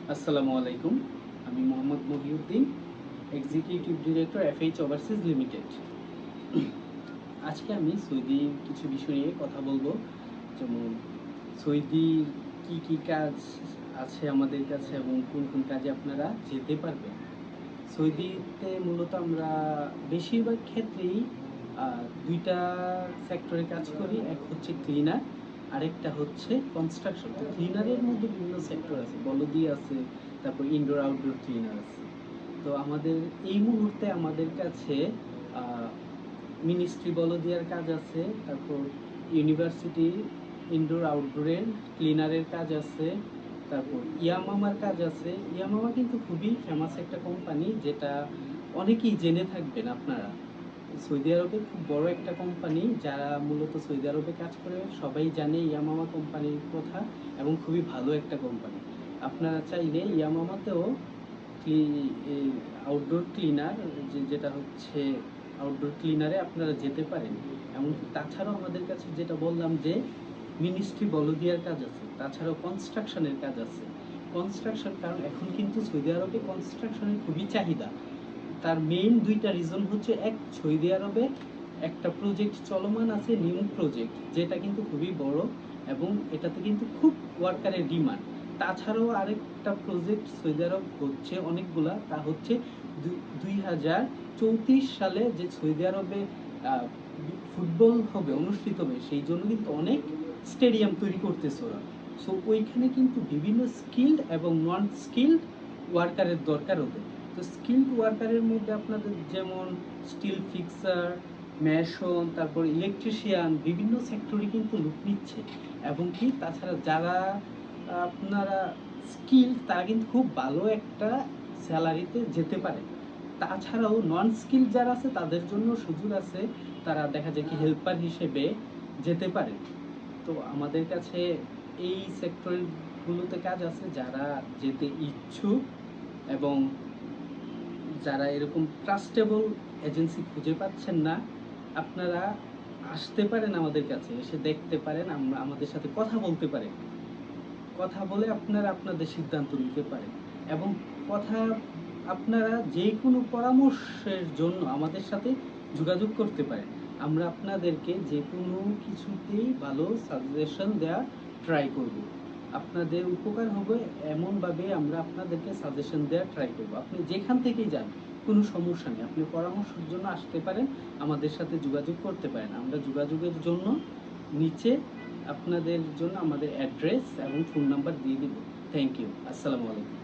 আসসালামু আলাইকুম। আমি Mohammad Mohiuddin, executive director এফএইচ overseas limited. আজকে আমি সৌদির কিছু বিষয় নিয়ে কথা বলবো। যেমন সৌদির কি কাজ আছে আমাদের কাছে এবং কোন কোন কাজে আপনারা যেতে পারবেন। সৌদিতে মূলত আমরা বেশিরভাগ ক্ষেত্রেই দুইটা সেক্টরে কাজ করি। এক হচ্ছে ক্লিনার, আরেকটা হচ্ছে কনস্ট্রাকশন। তো ক্লিনারের মধ্যে বিভিন্ন সেক্টর আছে, বলদি আছে, তারপর ইনডোর আউটডোর ক্লিনার আছে। তো আমাদের এই মুহূর্তে আমাদের কাছে মিনিস্ট্রি বলদিয়ার কাজ আছে, তারপর ইউনিভার্সিটি ইনডোর আউটডোরের ক্লিনারের কাজ আছে, তারপর ইয়ামামার কাজ আছে। ইয়ামামা কিন্তু খুবই ফেমাস একটা কোম্পানি, যেটা অনেকেই জেনে থাকবেন আপনারা। সৌদি আরবের খুব বড় একটা কোম্পানি, যারা মূলত সৌদি আরবে কাজ করে সবাই জানে ইয়ামামা কোম্পানির কথা, এবং খুবই ভালো একটা কোম্পানি। আপনারা চাইলে ইয়ামামাতেও আউটডোর ক্লিনার, যেটা হচ্ছে আউটডোর ক্লিনারে আপনারা যেতে পারেন। এমনকি তাছাড়াও আমাদের কাছে যেটা বললাম যে মিনিস্ট্রি বলদিয়ার কাজ আছে, তাছাড়াও কনস্ট্রাকশনের কাজ আছে। কনস্ট্রাকশন, কারণ এখন কিন্তু সৌদি আরবে কনস্ট্রাকশনের খুবই চাহিদা। তার মেইন দুইটা রিজন হচ্ছে, এক, সৌদি আরবে একটা প্রজেক্ট চলমান আছে, নিউ প্রজেক্ট, যেটা কিন্তু খুবই বড় এবং এটাতে কিন্তু খুব ওয়ার্কারের ডিমান্ড। তাছাড়াও আরেকটা প্রজেক্ট সৌদি আরব হচ্ছে অনেকগুলা, তা হচ্ছে 2034 সালে যে সৌদি আরবে ফুটবল হবে, অনুষ্ঠিত হবে, সেই জন্য কিন্তু অনেক স্টেডিয়াম তৈরি করতেছে ওরা। সো ওইখানে কিন্তু বিভিন্ন স্কিল্ড এবং নন স্কিল্ড ওয়ার্কারের দরকার ওদের। তো স্কিল্ড ওয়ার্কারের মধ্যে আপনাদের যেমন স্টিল ফিক্সার, মেশন, তারপর ইলেকট্রিশিয়ান, বিভিন্ন সেক্টরে কিন্তু লোক নিচ্ছে। এবং কি তাছাড়া যারা আপনারা স্কিল, তারা কিন্তু খুব ভালো একটা স্যালারিতে যেতে পারে। তাছাড়াও নন স্কিল যারা আছে তাদের জন্য সুযোগ আছে, তারা দেখা যায় কি হেল্পার হিসেবে যেতে পারে। তো আমাদের কাছে এই সেক্টরগুলোতে কাজ আছে, যারা যেতে ইচ্ছুক এবং যারা এরকম ট্রাস্টেবল এজেন্সি খুঁজে পাচ্ছেন না, আপনারা আসতে পারেন আমাদের কাছে, এসে দেখতে পারেন, আমাদের সাথে কথা বলতে পারেন। কথা বলে আপনারা আপনাদের সিদ্ধান্ত নিতে পারেন। এবং কথা আপনারা যে কোনো পরামর্শের জন্য আমাদের সাথে যোগাযোগ করতে পারেন। আমরা আপনাদেরকে যে কোনো কিছুতেই ভালো সাজেশন দেওয়া ট্রাই করব। আপনাদের উপকার হবে এমনভাবে আমরা আপনাদেরকে সাজেশন দেওয়া ট্রাই করব। আপনি যেখান থেকেই যান, কোনো সমস্যা নেই, আপনি পরামর্শের জন্য আসতে পারেন, আমাদের সাথে যোগাযোগ করতে পারেন। আমরা যোগাযোগের জন্য নিচে আপনাদের জন্য আমাদের অ্যাড্রেস এবং ফোন নাম্বার দিয়ে দিব। Thank you. আসসালামু আলাইকুম।